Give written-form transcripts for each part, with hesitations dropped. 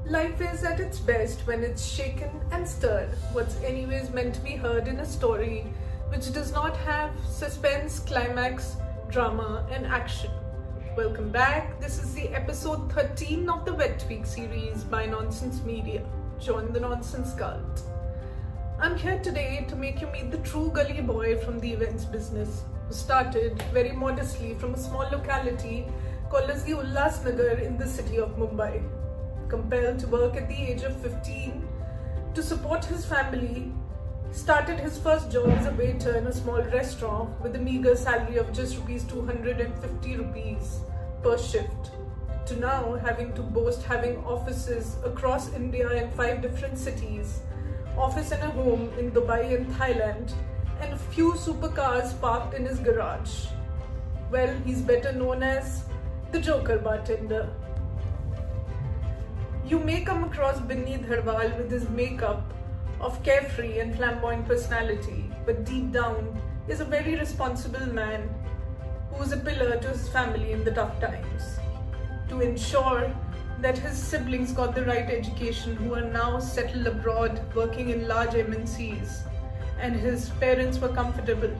Life is at its best when it's shaken and stirred, what's anyways meant to be heard in a story which does not have suspense, climax, drama and action. Welcome back. This is the episode 13 of the WedTweaks series by Nonsense Media. Join the Nonsense cult. I'm here today to make you meet the true gully boy from the events business, who started very modestly from a small locality called as the Ulhasnagar in the city of Mumbai. Compelled to work at the age of 15 to support his family, started his first job as a waiter in a small restaurant with a meager salary of just rupees 250 rupees per shift, to now having to boast having offices across India in 5 different cities, office and a home in Dubai and Thailand, and a few supercars parked in his garage. Well, he's better known as the Joker Bartender. You may come across Binny Dhadwal with his makeup of carefree and flamboyant personality, but deep down is a very responsible man who is a pillar to his family in the tough times. To ensure that his siblings got the right education, who are now settled abroad working in large MNCs, and his parents were comfortable,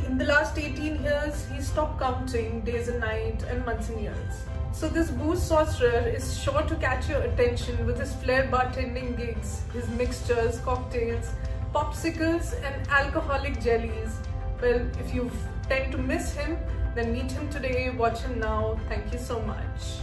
in the last 18 years, he stopped counting days and nights and months and years. So this Booze Sorcerer is sure to catch your attention with his flair bartending gigs, his mixtures, cocktails, popsicles and alcoholic jellies. Well, if you tend to miss him, then meet him today, watch him now. Thank you so much.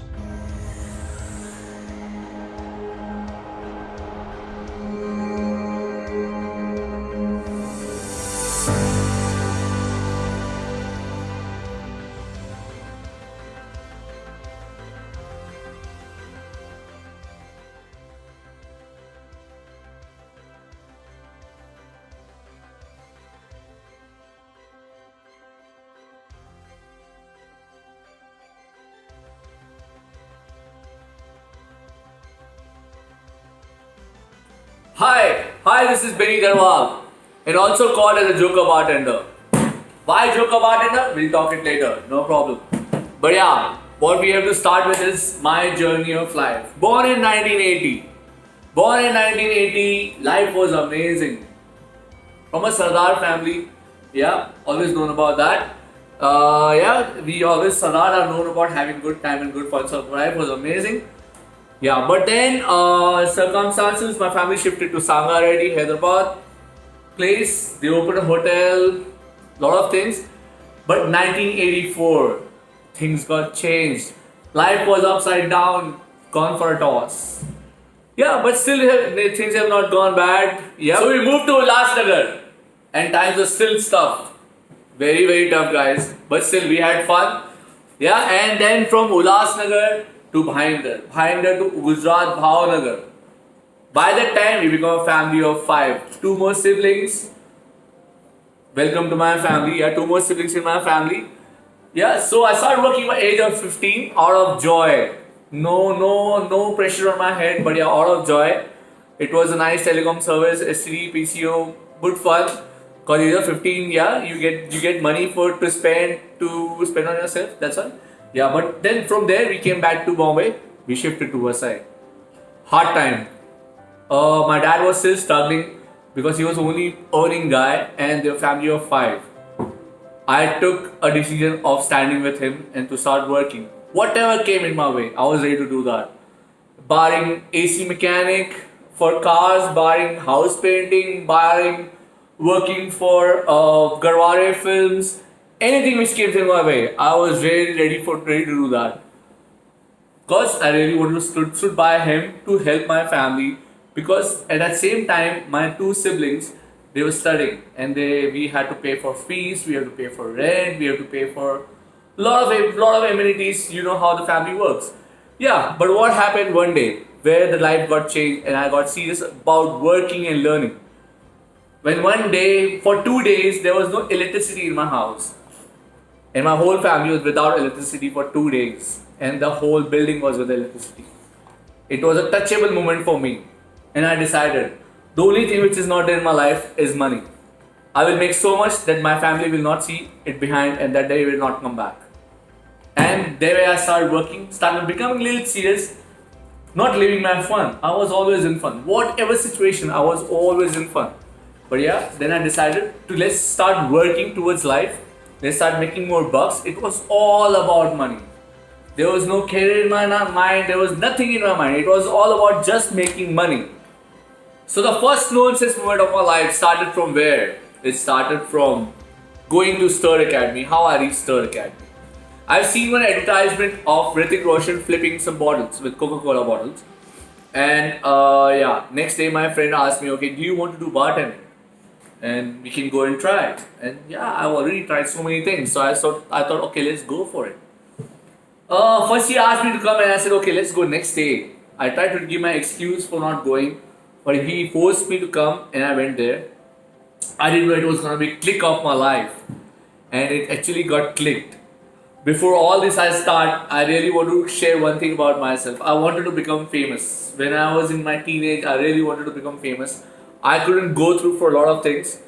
Hi, this is Binny Dhadwal, and also called as a Joker Bartender. Why Joker Bartender? We'll talk it later, no problem. But yeah, what we have to start with is my journey of life. Born in 1980, life was amazing. From a Sardar family, yeah, always known about that. We always, Sardar are known about having good time and good fun, so life was amazing. Yeah, but then circumstances, my family shifted to Sangareddy, Hyderabad place. They opened a hotel, lot of things. But 1984, things got changed. Life was upside down, gone for a toss. Yeah, but still things have not gone bad. Yeah, so we moved to Ulhasnagar, and times were still tough. Very, very tough, guys. But still, we had fun. Yeah, and then from Ulhasnagar to Bartender to Gujarat Bhavnagar. By that time, we become a family of 5. 2 more siblings. Welcome to my family. Yeah, 2 more siblings in my family. Yeah, so I started working at the age of 15 out of joy. No pressure on my head, but yeah, out of joy. It was a nice telecom service, STD, PCO, good fun. Because age of 15, yeah, you get money to spend on yourself. That's all. Yeah, but then from there we came back to Bombay. We shifted to Vasai. Hard time. My dad was still struggling because he was only earning guy and their family of 5. I took a decision of standing with him and to start working. Whatever came in my way, I was ready to do that. Barring AC mechanic for cars, barring house painting, barring working for Garware films, anything which came in my way, I was really ready to do that. Because I really wanted to stood by him to help my family. Because at that same time, my 2 siblings, they were studying, and we had to pay for fees, we had to pay for rent, we had to pay for lot of amenities. You know how the family works. Yeah, but what happened one day where the life got changed and I got serious about working and learning. When one day, for 2 days, there was no electricity in my house. And my whole family was without electricity for 2 days. And the whole building was with electricity. It was a touchable moment for me. And I decided, the only thing which is not there in my life is money. I will make so much that my family will not see it behind and that day will not come back. And there I started working, started becoming a little serious. not living my fun. I was always in fun. Whatever situation, I was always in fun. But yeah, then I decided to let's start working towards life. Let's start making more bucks. It was all about money. There was no career in my mind. There was nothing in my mind. It was all about just making money. So the first nonsense moment of my life started from where? It started from going to Stir Academy. How I reached Stir Academy. I've seen one advertisement of Hrithik Roshan flipping some bottles with Coca-Cola bottles. And next day my friend asked me, okay, do you want to do bartending? And we can go and try it. And yeah, I've already tried so many things. So I thought, okay, let's go for it. First he asked me to come and I said, okay, let's go next day. I tried to give my excuse for not going, but he forced me to come and I went there. I didn't know it was going to be click of my life. And it actually got clicked. Before all this I start, I really want to share one thing about myself. I wanted to become famous. When I was in my teenage, I really wanted to become famous. I couldn't go through for a lot of things.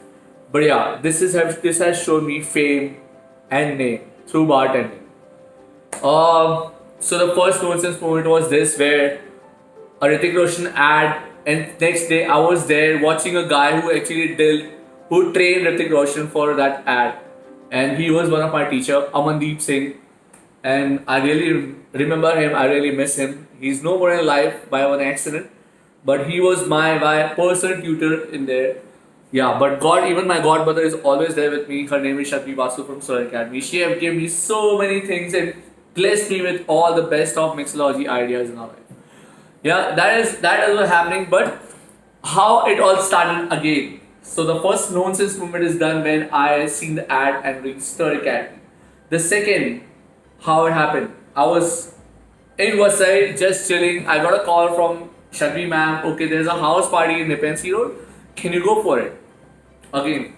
But yeah, this has shown me fame and name through bartending. So the first nonsense moment was this, where a Hrithik Roshan ad, and next day I was there watching a guy who trained Hrithik Roshan for that ad. And he was one of my teacher, Amandeep Singh. And I really remember him, I really miss him. He's no more in life by one accident. But he was my personal tutor in there. Yeah, but even my godmother is always there with me. Her name is Shadvi Basu from Sir Academy. She have given me so many things and blessed me with all the best of mixology ideas in our life. Yeah, that is what happening. But how it all started again. So the first nonsense moment is done when I seen the ad and reached Stir Academy. The second, how it happened. I was in Vasai just chilling. I got a call from Shadvi ma'am. Okay, there's a house party in Nepean Road. Can you go for it? Again,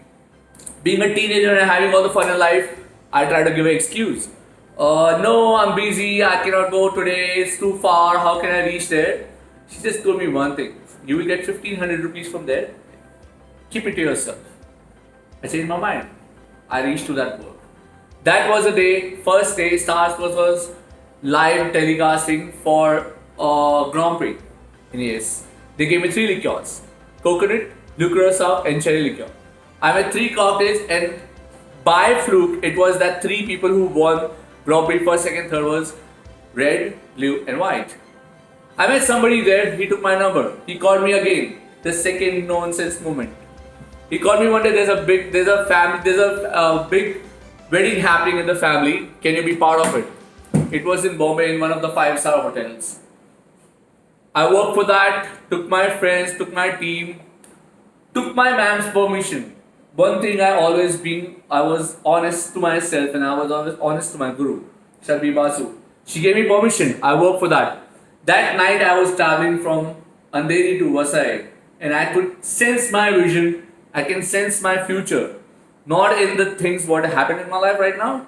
being a teenager and having all the fun in life, I try to give an excuse. No, I'm busy. I cannot go today. It's too far. How can I reach there? She just told me one thing. You will get 1500 rupees from there. Keep it to yourself. I changed my mind. I reached to that work. That was the day, first day, Stars was live telecasting for Grand Prix in ES. They gave me 3 liqueurs: coconut, Lucrosa and cherry liqueur. I made 3 cocktails, and by fluke, it was that 3 people who won Grand Prix first, second, third was red, blue and white. I met somebody there, he took my number. He called me again. The second nonsense moment. He called me one day, there's a big wedding happening in the family. Can you be part of it? It was in Bombay in one of the 5-star hotels. I worked for that, took my friends, took my team, took my ma'am's permission. One thing I was honest to myself and I was always honest to my guru, Shadvi Basu. She gave me permission, I worked for that. That night I was traveling from Andheri to Vasai and I could sense my vision, I can sense my future. Not in the things what happened in my life right now.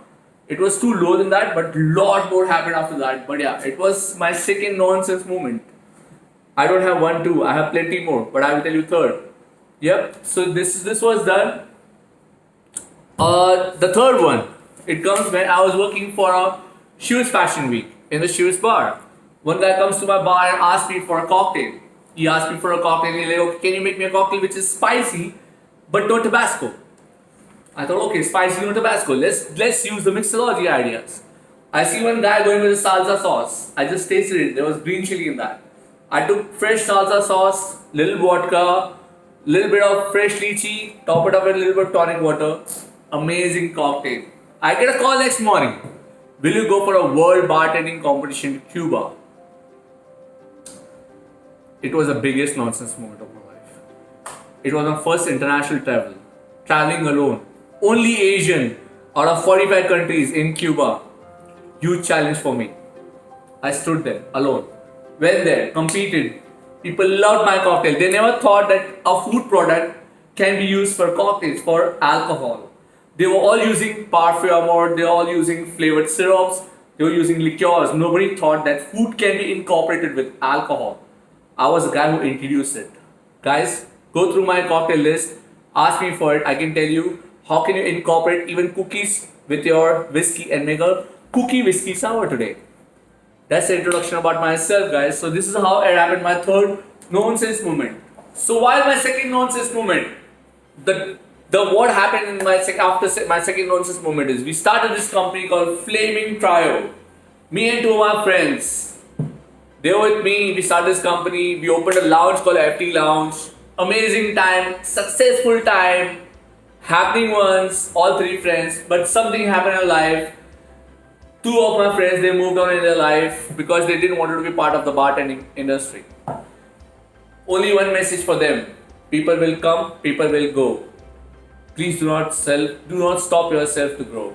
It was too low than that, but lot more happened after that. But yeah, it was my second nonsense moment. I don't have 1, 2, I have plenty more, but I will tell you third. Yep, so this was done. The third one, it comes when I was working for a shoes fashion week in the shoes bar. One guy comes to my bar and asks me for a cocktail. He asked me for a cocktail and he's like, okay, can you make me a cocktail which is spicy but no Tabasco? I thought, okay, spicy, no Tabasco. Let's use the mixology ideas. I see one guy going with a salsa sauce. I just tasted it. There was green chili in that. I took fresh salsa sauce, little vodka, little bit of fresh lychee, top it up with a little bit of tonic water. Amazing cocktail. I get a call next morning. Will you go for a world bartending competition in Cuba? It was the biggest nonsense moment of my life. It was my first international travel. Traveling alone. Only Asian out of 45 countries in Cuba. Huge challenge for me. I stood there alone. Went there, competed. People loved my cocktail. They never thought that a food product can be used for cocktails, for alcohol. They were all using parfum or they were all using flavored syrups. They were using liqueurs. Nobody thought that food can be incorporated with alcohol. I was the guy who introduced it. Guys, go through my cocktail list. Ask me for it. I can tell you how can you incorporate even cookies with your whiskey and make a cookie whiskey sour today. That's the introduction about myself, guys. So this is how it happened, my third nonsense moment. So while my second nonsense moment, the what happened in my after my second nonsense moment is we started this company called Flaming Trio. Me and two of my friends, they were with me. We started this company. We opened a lounge called FT Lounge. Amazing time, successful time, happening once. All three friends, but something happened in life. Two of my friends, they moved on in their life because they didn't want to be part of the bartending industry. Only one message for them: people will come, people will go. Please do not stop yourself to grow.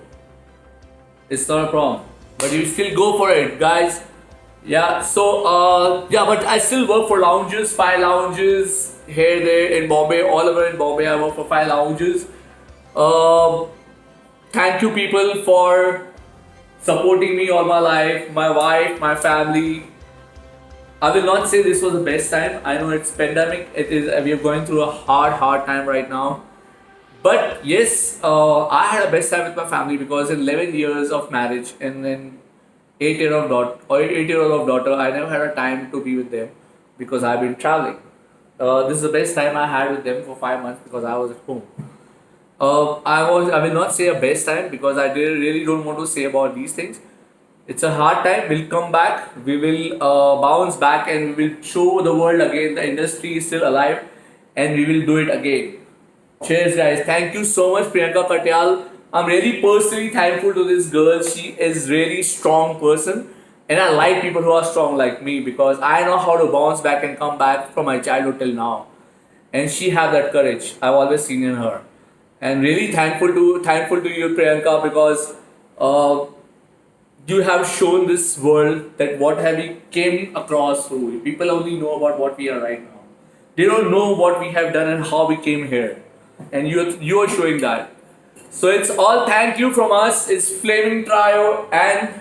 It's not a problem, but you still go for it, guys. Yeah. So but I still work for lounges, 5 lounges here, there in Bombay, all over in Bombay. I work for 5 lounges. Thank you, people, for supporting me all my life, my wife, my family. I will not say this was the best time. I know it's pandemic. It is. We are going through a hard time right now. But yes, I had a best time with my family because in 11 years of marriage and then 8-year-old daughter, I never had a time to be with them because I've been traveling. This is the best time I had with them for 5 months because I was at home. I will not say a best time because I really don't want to say about these things. It's a hard time. We'll come back. We will bounce back and we will show the world again. The industry is still alive and we will do it again. Cheers, guys. Thank you so much, Priyanka Katyal. I'm really personally thankful to this girl. She is really strong person. And I like people who are strong like me because I know how to bounce back and come back from my childhood till now. And she have that courage. I've always seen in her. And really thankful to you, Priyanka, because you have shown this world that what have we came across through. People only know about what we are right now. They don't know what we have done and how we came here. And you are showing that. So it's all thank you from us. It's Flaming Trio and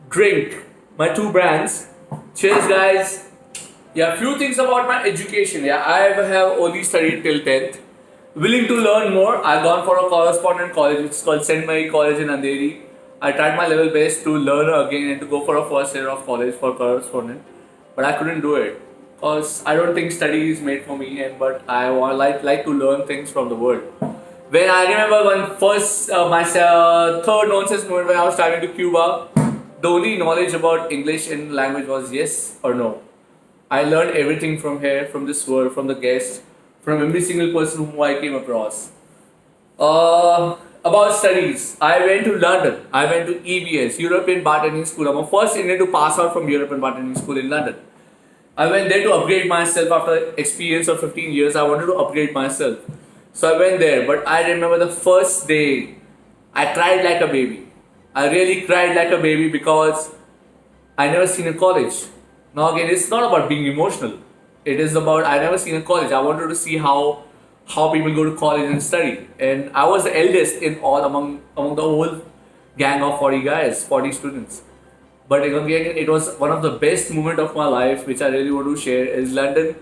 Drink, my 2 brands. Cheers, guys. Yeah, few things about my education. Yeah, I have only studied till 10th. Willing to learn more. I've gone for a correspondent college, which is called St. Mary College in Andheri. I tried my level best to learn again and to go for a first year of college for correspondent, but I couldn't do it because I don't think study is made for me. But I like to learn things from the world. When I remember my third nonsense moment when I was traveling to Cuba, the only knowledge about English in language was yes or no. I learned everything from here, from this world, from the guests, from every single person whom I came across. About studies, I went to London. I went to EBS, European Bartending School. I'm the first Indian to pass out from European Bartending School in London. I went there to upgrade myself after experience of 15 years. I wanted to upgrade myself. So I went there, but I remember the first day, I cried like a baby. I really cried like a baby because I never seen a college. Now again, it's not about being emotional. It is about I never seen a college. I wanted to see how people go to college and study. And I was the eldest in all among the whole gang of 40 guys, 40 students. But again, it was one of the best moments of my life, which I really want to share, is London.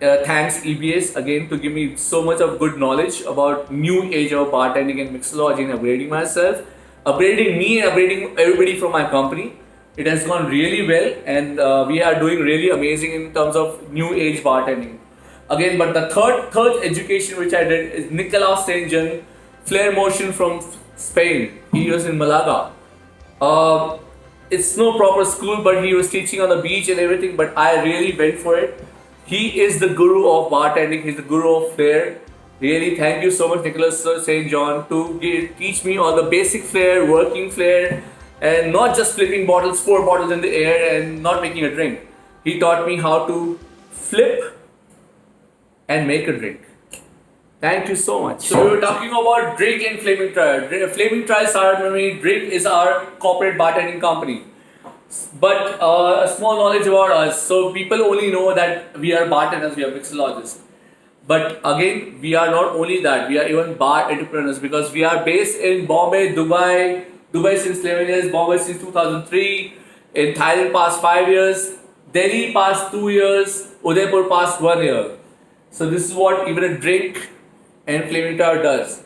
Thanks EBS again to give me so much of good knowledge about new age of bartending and mixology and upgrading myself, upgrading me and upgrading everybody from my company. It has gone really well and we are doing really amazing in terms of new age bartending. Again, but the third education which I did is Nicolas St. John, Flair Motion from Spain. He was in Malaga. It's no proper school, but he was teaching on the beach and everything, but I really went for it. He is the guru of bartending. He's the guru of flair. Really, thank you so much, Nicholas St. John, to teach me all the basic flair, working flair, and not just flipping bottles, 4 bottles in the air and not making a drink. He taught me how to flip and make a drink. Thank you so much. So we were talking about Drink and Flaming Trial. Flaming Trial started when we Drink is our corporate bartending company. But a small knowledge about us. So people only know that we are bartenders, we are mixologists. But again, we are not only that, we are even bar entrepreneurs because we are based in Bombay, Dubai since 11 years, Bombay since 2003, in Thailand past 5 years, Delhi past 2 years, Udaipur past 1 year. So this is what even a Drink and Flaming Trial does.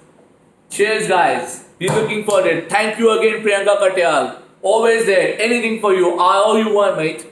Cheers, guys. Be looking for it. Thank you again, Priyanka Katyal. Always there. Anything for you. All you want, mate.